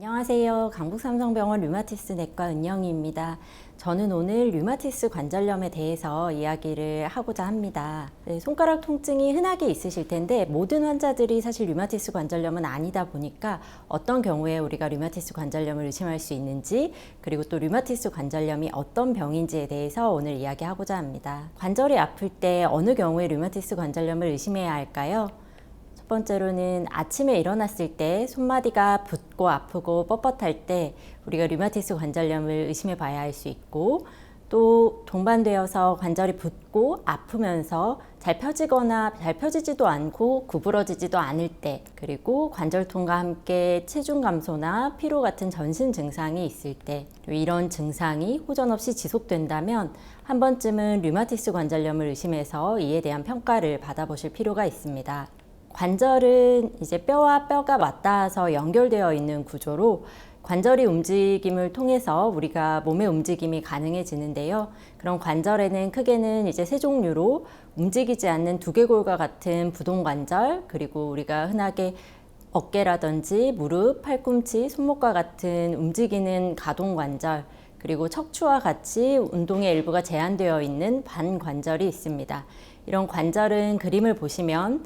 안녕하세요. 강북삼성병원 류마티스 내과 은영희입니다. 저는 오늘 류마티스 관절염에 대해서 이야기를 하고자 합니다. 손가락 통증이 흔하게 있으실 텐데 모든 환자들이 사실 류마티스 관절염은 아니다 보니까 어떤 경우에 우리가 류마티스 관절염을 의심할 수 있는지, 그리고 또 류마티스 관절염이 어떤 병인지에 대해서 오늘 이야기하고자 합니다. 관절이 아플 때 어느 경우에 류마티스 관절염을 의심해야 할까요? 첫 번째로는 아침에 일어났을 때 손마디가 붓고 아프고 뻣뻣할 때 우리가 류마티스 관절염을 의심해 봐야 할 수 있고, 또 동반되어서 관절이 붓고 아프면서 잘 펴지거나 잘 펴지지도 않고 구부러지지도 않을 때, 그리고 관절통과 함께 체중 감소나 피로 같은 전신 증상이 있을 때, 이런 증상이 호전 없이 지속된다면 한 번쯤은 류마티스 관절염을 의심해서 이에 대한 평가를 받아보실 필요가 있습니다. 관절은 이제 뼈와 뼈가 맞닿아서 연결되어 있는 구조로 관절이 움직임을 통해서 우리가 몸의 움직임이 가능해지는데요. 그런 관절에는 크게는 이제 세 종류로 움직이지 않는 두개골과 같은 부동관절, 그리고 우리가 흔하게 어깨라든지 무릎, 팔꿈치, 손목과 같은 움직이는 가동관절, 그리고 척추와 같이 운동의 일부가 제한되어 있는 반관절이 있습니다. 이런 관절은 그림을 보시면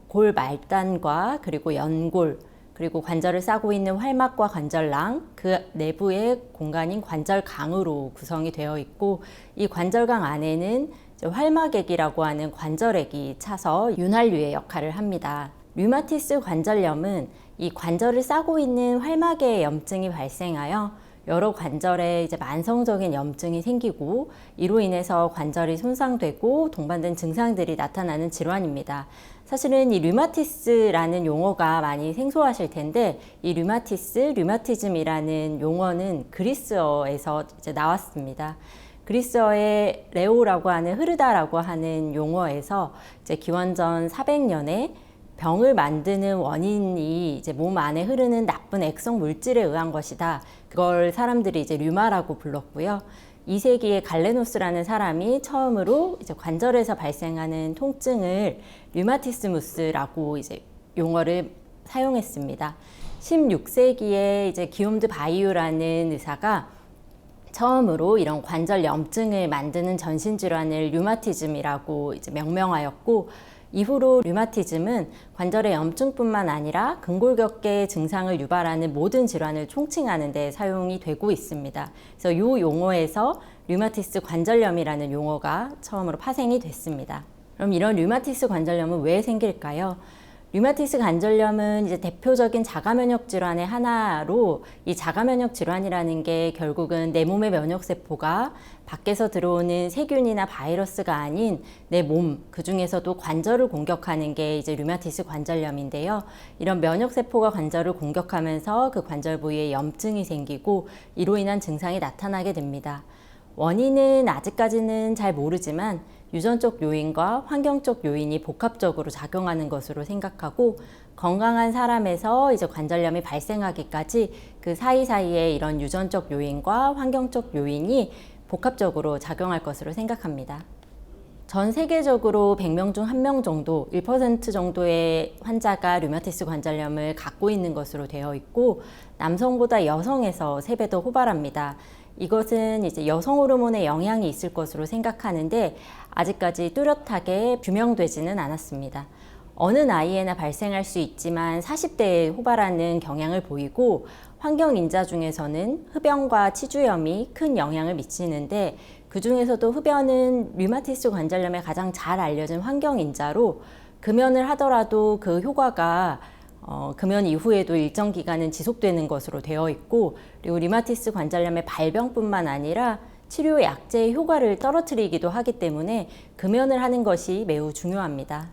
골 말단과 그리고 연골, 그리고 관절을 싸고 있는 활막과 관절낭, 그 내부의 공간인 관절강으로 구성이 되어 있고, 이 관절강 안에는 활막액이라고 하는 관절액이 차서 윤활유의 역할을 합니다. 류마티스 관절염은 이 관절을 싸고 있는 활막에 염증이 발생하여 여러 관절에 이제 만성적인 염증이 생기고, 이로 인해서 관절이 손상되고 동반된 증상들이 나타나는 질환입니다. 사실은 이 류마티스라는 용어가 많이 생소하실 텐데, 이 류마티스, 류마티즘이라는 용어는 그리스어에서 이제 나왔습니다. 그리스어의 레오라고 하는 흐르다라고 하는 용어에서 이제 기원전 400년에 병을 만드는 원인이 이제 몸 안에 흐르는 나쁜 액성 물질에 의한 것이다. 그걸 사람들이 이제 류마라고 불렀고요. 2세기에 갈레노스라는 사람이 처음으로 이제 관절에서 발생하는 통증을 류마티스무스라고 이제 용어를 사용했습니다. 16세기에 이제 기욤드 바이유라는 의사가 처음으로 이런 관절 염증을 만드는 전신질환을 류마티즘이라고 이제 명명하였고, 이후로 류마티즘은 관절의 염증뿐만 아니라 근골격계 증상을 유발하는 모든 질환을 총칭하는 데 사용이 되고 있습니다. 그래서 이 용어에서 류마티스 관절염이라는 용어가 처음으로 파생이 됐습니다. 그럼 이런 류마티스 관절염은 왜 생길까요? 류마티스 관절염은 이제 대표적인 자가면역 질환의 하나로, 이 자가면역 질환이라는 게 결국은 내 몸의 면역세포가 밖에서 들어오는 세균이나 바이러스가 아닌 내 몸, 그 중에서도 관절을 공격하는 게 이제 류마티스 관절염인데요. 이런 면역세포가 관절을 공격하면서 그 관절 부위에 염증이 생기고 이로 인한 증상이 나타나게 됩니다. 원인은 아직까지는 잘 모르지만 유전적 요인과 환경적 요인이 복합적으로 작용하는 것으로 생각하고, 건강한 사람에서 이제 관절염이 발생하기까지 그 사이사이에 이런 유전적 요인과 환경적 요인이 복합적으로 작용할 것으로 생각합니다. 전 세계적으로 100명 중 1명 정도, 1% 정도의 환자가 류마티스 관절염을 갖고 있는 것으로 되어 있고, 남성보다 여성에서 3배 더 호발합니다. 이것은 이제 여성 호르몬의 영향이 있을 것으로 생각하는데 아직까지 뚜렷하게 규명되지는 않았습니다. 어느 나이에나 발생할 수 있지만 40대에 호발하는 경향을 보이고, 환경인자 중에서는 흡연과 치주염이 큰 영향을 미치는데, 그 중에서도 흡연은 류마티스 관절염에 가장 잘 알려진 환경인자로, 금연을 하더라도 그 효과가 금연 이후에도 일정 기간은 지속되는 것으로 되어 있고, 그리고 류마티스 관절염의 발병뿐만 아니라 치료 약제의 효과를 떨어뜨리기도 하기 때문에 금연을 하는 것이 매우 중요합니다.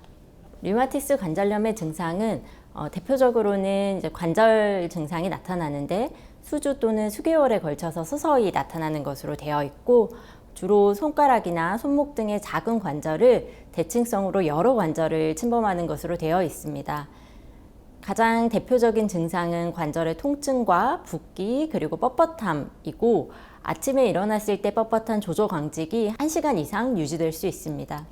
류마티스 관절염의 증상은 대표적으로는 이제 관절 증상이 나타나는데 수주 또는 수개월에 걸쳐서 서서히 나타나는 것으로 되어 있고, 주로 손가락이나 손목 등의 작은 관절을 대칭성으로 여러 관절을 침범하는 것으로 되어 있습니다. 가장 대표적인 증상은 관절의 통증과 붓기, 그리고 뻣뻣함이고, 아침에 일어났을 때 뻣뻣한 조저광직이 1시간 이상 유지될 수 있습니다.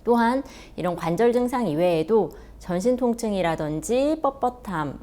또한 이런 관절 증상 이외에도 전신 통증이라든지 뻣뻣함,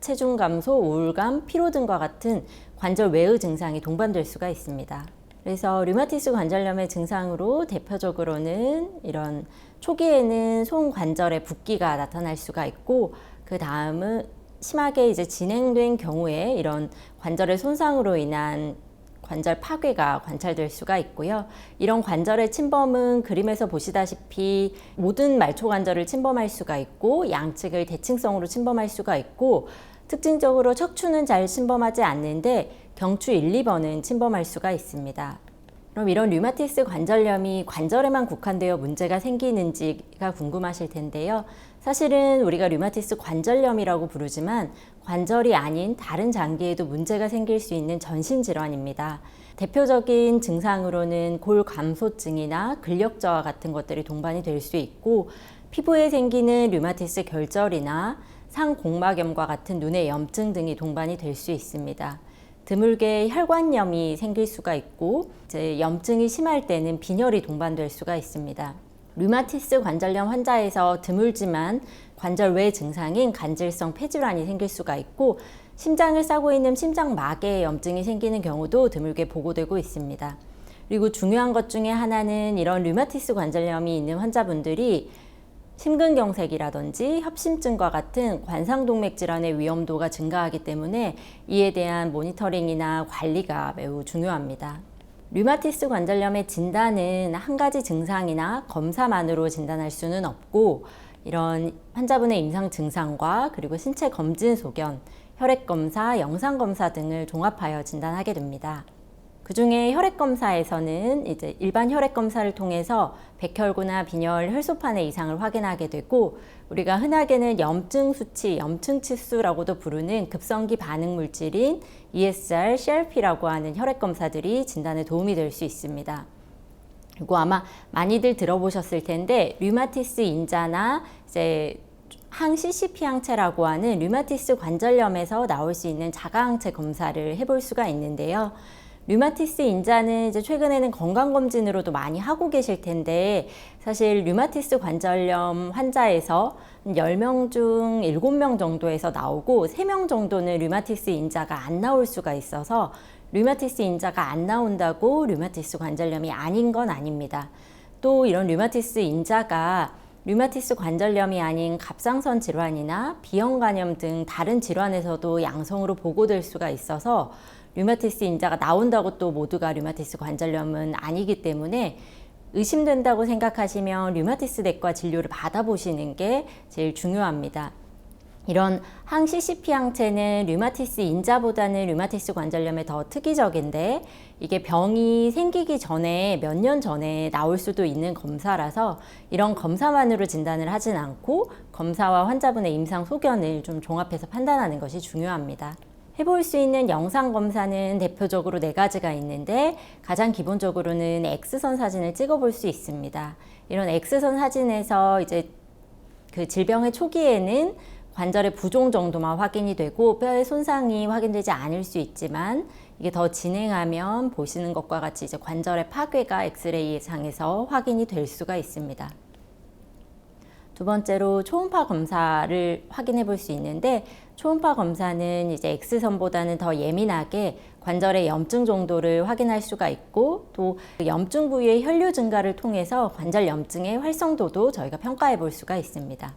체중 감소, 우울감, 피로 등과 같은 관절 외의 증상이 동반될 수가 있습니다. 그래서 류마티스 관절염의 증상으로 대표적으로는 이런 초기에는 손 관절에 붓기가 나타날 수가 있고, 그 다음은 심하게 이제 진행된 경우에 이런 관절의 손상으로 인한 관절 파괴가 관찰될 수가 있고요. 이런 관절의 침범은 그림에서 보시다시피 모든 말초 관절을 침범할 수가 있고, 양측을 대칭성으로 침범할 수가 있고, 특징적으로 척추는 잘 침범하지 않는데 경추 1, 2번은 침범할 수가 있습니다. 그럼 이런 류마티스 관절염이 관절에만 국한되어 문제가 생기는지가 궁금하실 텐데요. 사실은 우리가 류마티스 관절염이라고 부르지만 관절이 아닌 다른 장기에도 문제가 생길 수 있는 전신 질환입니다. 대표적인 증상으로는 골 감소증이나 근력 저하 같은 것들이 동반이 될 수 있고, 피부에 생기는 류마티스 결절이나 상공막염과 같은 눈의 염증 등이 동반이 될 수 있습니다. 드물게 혈관염이 생길 수가 있고, 이제 염증이 심할 때는 빈혈이 동반될 수가 있습니다. 류마티스 관절염 환자에서 드물지만 관절 외 증상인 간질성 폐질환이 생길 수가 있고, 심장을 싸고 있는 심장막에 염증이 생기는 경우도 드물게 보고되고 있습니다. 그리고 중요한 것 중에 하나는 이런 류마티스 관절염이 있는 환자분들이 심근경색이라든지 협심증과 같은 관상동맥 질환의 위험도가 증가하기 때문에 이에 대한 모니터링이나 관리가 매우 중요합니다. 류마티스 관절염의 진단은 한 가지 증상이나 검사만으로 진단할 수는 없고, 이런 환자분의 임상 증상과 그리고 신체 검진 소견, 혈액검사, 영상검사 등을 종합하여 진단하게 됩니다. 그 중에 혈액검사에서는 이제 일반 혈액검사를 통해서 백혈구나 빈혈, 혈소판의 이상을 확인하게 되고, 우리가 흔하게는 염증 수치, 염증 치수라고도 부르는 급성기 반응 물질인 ESR, CRP라고 하는 혈액검사들이 진단에 도움이 될 수 있습니다. 그리고 아마 많이들 들어보셨을 텐데, 류마티스 인자나 이제 항-CCP 항체라고 하는 류마티스 관절염에서 나올 수 있는 자가항체 검사를 해볼 수가 있는데요. 류마티스 인자는 이제 최근에는 건강검진으로도 많이 하고 계실 텐데, 사실 류마티스 관절염 환자에서 10명 중 7명 정도에서 나오고 3명 정도는 류마티스 인자가 안 나올 수가 있어서, 류마티스 인자가 안 나온다고 류마티스 관절염이 아닌 건 아닙니다. 또 이런 류마티스 인자가 류마티스 관절염이 아닌 갑상선 질환이나 비형간염 등 다른 질환에서도 양성으로 보고될 수가 있어서, 류마티스 인자가 나온다고 또 모두가 류마티스 관절염은 아니기 때문에 의심된다고 생각하시면 류마티스 내과 진료를 받아보시는 게 제일 중요합니다. 이런 항-CCP 항체는 류마티스 인자보다는 류마티스 관절염에 더 특이적인데, 이게 병이 생기기 전에 몇 년 전에 나올 수도 있는 검사라서 이런 검사만으로 진단을 하진 않고 검사와 환자분의 임상 소견을 좀 종합해서 판단하는 것이 중요합니다. 해볼 수 있는 영상검사는 대표적으로 4가지가 있는데, 가장 기본적으로는 X선 사진을 찍어볼 수 있습니다. 이런 X선 사진에서 이제 그 질병의 초기에는 관절의 부종 정도만 확인이 되고 뼈의 손상이 확인되지 않을 수 있지만, 이게 더 진행하면 보시는 것과 같이 이제 관절의 파괴가 엑스레이 상에서 확인이 될 수가 있습니다. 두 번째로 초음파 검사를 확인해 볼 수 있는데, 초음파 검사는 이제 X선보다는 더 예민하게 관절의 염증 정도를 확인할 수가 있고, 또 염증 부위의 혈류 증가를 통해서 관절 염증의 활성도도 저희가 평가해 볼 수가 있습니다.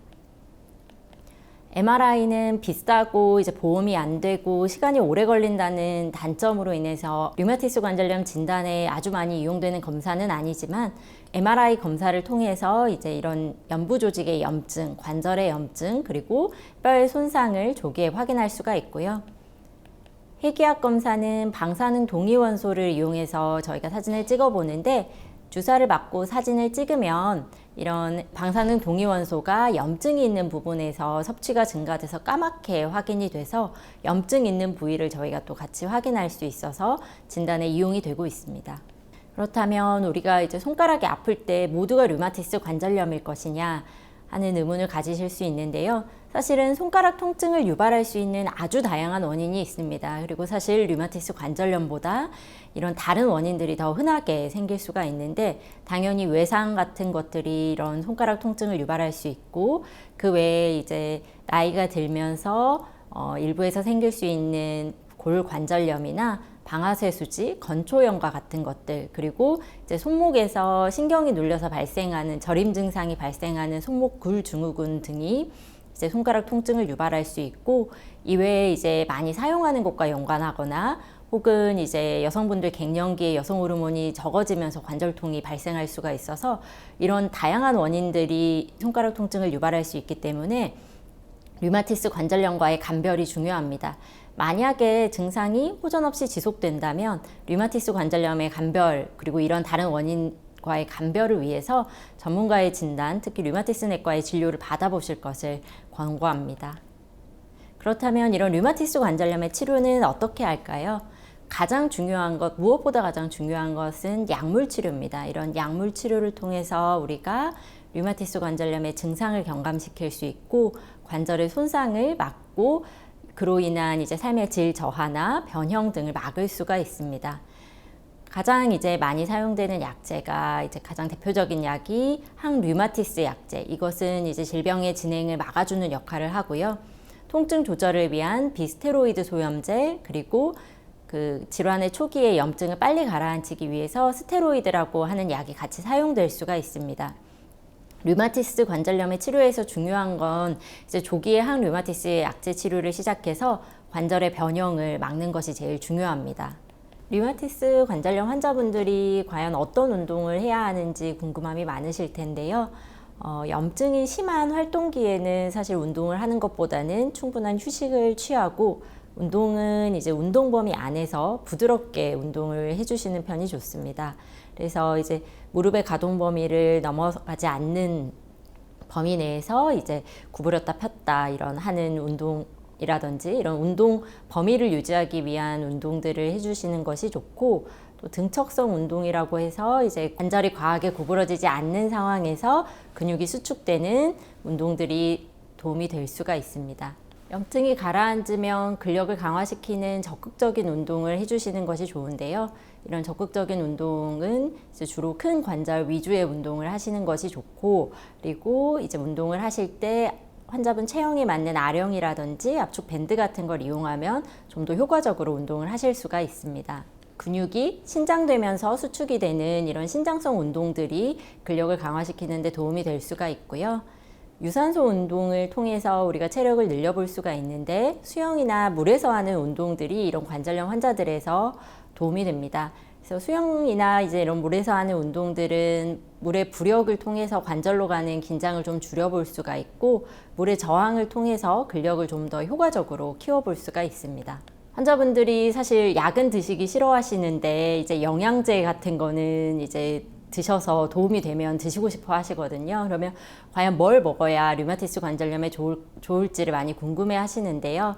MRI는 비싸고 이제 보험이 안 되고 시간이 오래 걸린다는 단점으로 인해서 류마티스 관절염 진단에 아주 많이 이용되는 검사는 아니지만, MRI 검사를 통해서 이제 이런 연부 조직의 염증, 관절의 염증, 그리고 뼈의 손상을 조기에 확인할 수가 있고요. 해기학 검사는 방사능 동위원소를 이용해서 저희가 사진을 찍어보는데, 주사를 맞고 사진을 찍으면 이런 방사능 동위원소가 염증이 있는 부분에서 섭취가 증가돼서 까맣게 확인이 돼서 염증 있는 부위를 저희가 또 같이 확인할 수 있어서 진단에 이용이 되고 있습니다. 그렇다면 우리가 이제 손가락이 아플 때 모두가 류마티스 관절염일 것이냐 하는 의문을 가지실 수 있는데요. 사실은 손가락 통증을 유발할 수 있는 아주 다양한 원인이 있습니다. 그리고 사실 류마티스 관절염보다 이런 다른 원인들이 더 흔하게 생길 수가 있는데, 당연히 외상 같은 것들이 이런 손가락 통증을 유발할 수 있고, 그 외에 이제 나이가 들면서 일부에서 생길 수 있는 골관절염이나 방아쇠수지, 건초염과 같은 것들, 그리고 이제 손목에서 신경이 눌려서 발생하는 저림 증상이 발생하는 손목 굴 증후군 등이 이제 손가락 통증을 유발할 수 있고, 이외에 이제 많이 사용하는 것과 연관하거나 혹은 이제 여성분들 갱년기에 여성 호르몬이 적어지면서 관절통이 발생할 수가 있어서 이런 다양한 원인들이 손가락 통증을 유발할 수 있기 때문에 류마티스 관절염과의 감별이 중요합니다. 만약에 증상이 호전 없이 지속된다면 류마티스 관절염의 감별, 그리고 이런 다른 원인과의 감별을 위해서 전문가의 진단, 특히 류마티스 내과의 진료를 받아보실 것을 권고합니다. 그렇다면 이런 류마티스 관절염의 치료는 어떻게 할까요? 가장 중요한 것, 무엇보다 가장 중요한 것은 약물 치료입니다. 이런 약물 치료를 통해서 우리가 류마티스 관절염의 증상을 경감시킬 수 있고 관절의 손상을 막고 그로 인한 이제 삶의 질 저하나 변형 등을 막을 수가 있습니다. 가장 이제 많이 사용되는 약제가 이제 가장 대표적인 약이 항류마티스 약제. 이것은 이제 질병의 진행을 막아주는 역할을 하고요. 통증 조절을 위한 비스테로이드 소염제, 그리고 그 질환의 초기에 염증을 빨리 가라앉히기 위해서 스테로이드라고 하는 약이 같이 사용될 수가 있습니다. 류마티스 관절염의 치료에서 중요한 건 이제 조기에 항류마티스 약제 치료를 시작해서 관절의 변형을 막는 것이 제일 중요합니다. 류마티스 관절염 환자분들이 과연 어떤 운동을 해야 하는지 궁금함이 많으실 텐데요. 염증이 심한 활동기에는 사실 운동을 하는 것보다는 충분한 휴식을 취하고 운동은 이제 운동 범위 안에서 부드럽게 운동을 해주시는 편이 좋습니다. 그래서 이제 무릎의 가동 범위를 넘어가지 않는 범위 내에서 이제 구부렸다 폈다 이런 하는 운동이라든지 이런 운동 범위를 유지하기 위한 운동들을 해주시는 것이 좋고, 또 등척성 운동이라고 해서 이제 관절이 과하게 구부러지지 않는 상황에서 근육이 수축되는 운동들이 도움이 될 수가 있습니다. 염증이 가라앉으면 근력을 강화시키는 적극적인 운동을 해주시는 것이 좋은데요. 이런 적극적인 운동은 이제 주로 큰 관절 위주의 운동을 하시는 것이 좋고, 그리고 이제 운동을 하실 때 환자분 체형에 맞는 아령이라든지 압축 밴드 같은 걸 이용하면 좀 더 효과적으로 운동을 하실 수가 있습니다. 근육이 신장되면서 수축이 되는 이런 신장성 운동들이 근력을 강화시키는 데 도움이 될 수가 있고요. 유산소 운동을 통해서 우리가 체력을 늘려볼 수가 있는데, 수영이나 물에서 하는 운동들이 이런 관절염 환자들에서 도움이 됩니다. 그래서 수영이나 이제 이런 물에서 하는 운동들은 물의 부력을 통해서 관절로 가는 긴장을 좀 줄여볼 수가 있고, 물의 저항을 통해서 근력을 좀 더 효과적으로 키워볼 수가 있습니다. 환자분들이 사실 약은 드시기 싫어하시는데 이제 영양제 같은 거는 이제 드셔서 도움이 되면 드시고 싶어 하시거든요. 그러면 과연 뭘 먹어야 류마티스 관절염에 좋을지를 많이 궁금해 하시는데요.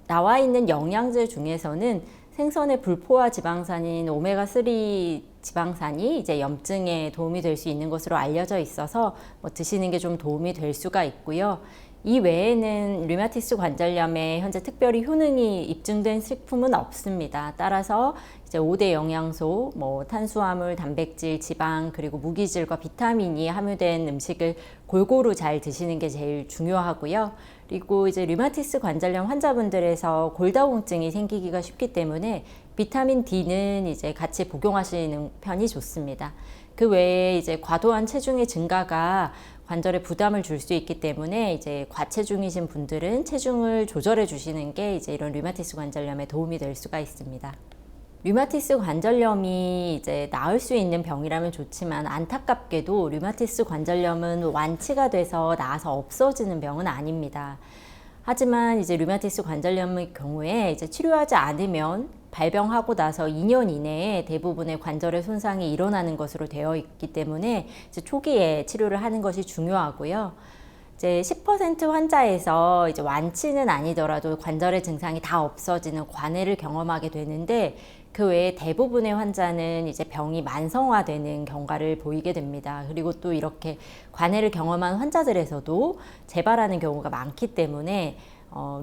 나와 있는 영양제 중에서는 생선의 불포화 지방산인 오메가3 지방산이 이제 염증에 도움이 될 수 있는 것으로 알려져 있어서 드시는 게 좀 도움이 될 수가 있고요. 이 외에는 류마티스 관절염에 현재 특별히 효능이 입증된 식품은 없습니다. 따라서 이제 5대 영양소, 탄수화물, 단백질, 지방, 그리고 무기질과 비타민이 함유된 음식을 골고루 잘 드시는 게 제일 중요하고요. 그리고 이제 류마티스 관절염 환자분들에서 골다공증이 생기기가 쉽기 때문에 비타민 D는 이제 같이 복용하시는 편이 좋습니다. 그 외에 이제 과도한 체중의 증가가 관절에 부담을 줄 수 있기 때문에 이제 과체중이신 분들은 체중을 조절해 주시는 게 이제 이런 류마티스 관절염에 도움이 될 수가 있습니다. 류마티스 관절염이 이제 나을 수 있는 병이라면 좋지만, 안타깝게도 류마티스 관절염은 완치가 돼서 나아서 없어지는 병은 아닙니다. 하지만 이제 류마티스 관절염의 경우에 이제 치료하지 않으면 발병하고 나서 2년 이내에 대부분의 관절의 손상이 일어나는 것으로 되어 있기 때문에 이제 초기에 치료를 하는 것이 중요하고요. 이제 10% 환자에서 이제 완치는 아니더라도 관절의 증상이 다 없어지는 관해를 경험하게 되는데, 그 외에 대부분의 환자는 이제 병이 만성화되는 경과를 보이게 됩니다. 그리고 또 이렇게 관해를 경험한 환자들에서도 재발하는 경우가 많기 때문에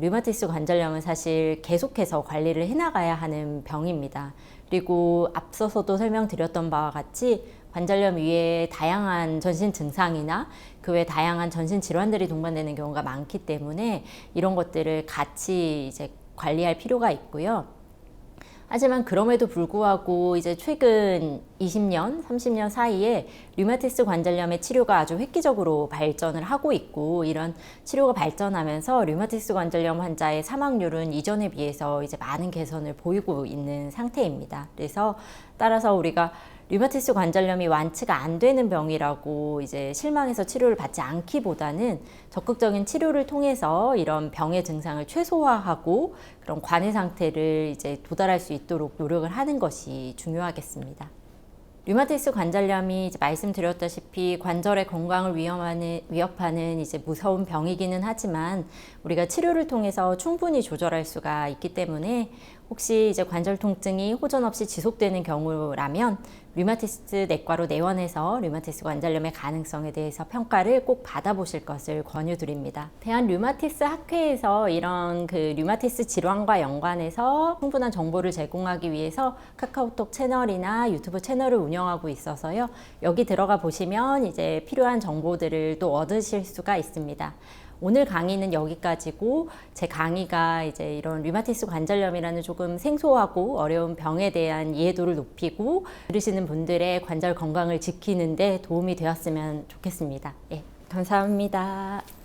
류마티스 관절염은 사실 계속해서 관리를 해나가야 하는 병입니다. 그리고 앞서서도 설명드렸던 바와 같이 관절염 위에 다양한 전신 증상이나 그 외 다양한 전신 질환들이 동반되는 경우가 많기 때문에 이런 것들을 같이 이제 관리할 필요가 있고요. 하지만 그럼에도 불구하고 이제 최근 20년, 30년 사이에 류마티스 관절염의 치료가 아주 획기적으로 발전을 하고 있고, 이런 치료가 발전하면서 류마티스 관절염 환자의 사망률은 이전에 비해서 이제 많은 개선을 보이고 있는 상태입니다. 그래서 따라서 우리가 류마티스 관절염이 완치가 안 되는 병이라고 이제 실망해서 치료를 받지 않기보다는 적극적인 치료를 통해서 이런 병의 증상을 최소화하고 그런 관해 상태를 이제 도달할 수 있도록 노력을 하는 것이 중요하겠습니다. 류마티스 관절염이 이제 말씀드렸다시피 관절의 건강을 위협하는 이제 무서운 병이기는 하지만 우리가 치료를 통해서 충분히 조절할 수가 있기 때문에 혹시 이제 관절 통증이 호전 없이 지속되는 경우라면 류마티스 내과로 내원해서 류마티스 관절염의 가능성에 대해서 평가를 꼭 받아보실 것을 권유드립니다. 대한 류마티스 학회에서 이런 그 류마티스 질환과 연관해서 충분한 정보를 제공하기 위해서 카카오톡 채널이나 유튜브 채널을 운영하고 있어서요. 여기 들어가 보시면 이제 필요한 정보들을 또 얻으실 수가 있습니다. 오늘 강의는 여기까지고, 제 강의가 이제 이런 류마티스 관절염이라는 조금 생소하고 어려운 병에 대한 이해도를 높이고 들으시는 분들의 관절 건강을 지키는 데 도움이 되었으면 좋겠습니다. 예, 감사합니다.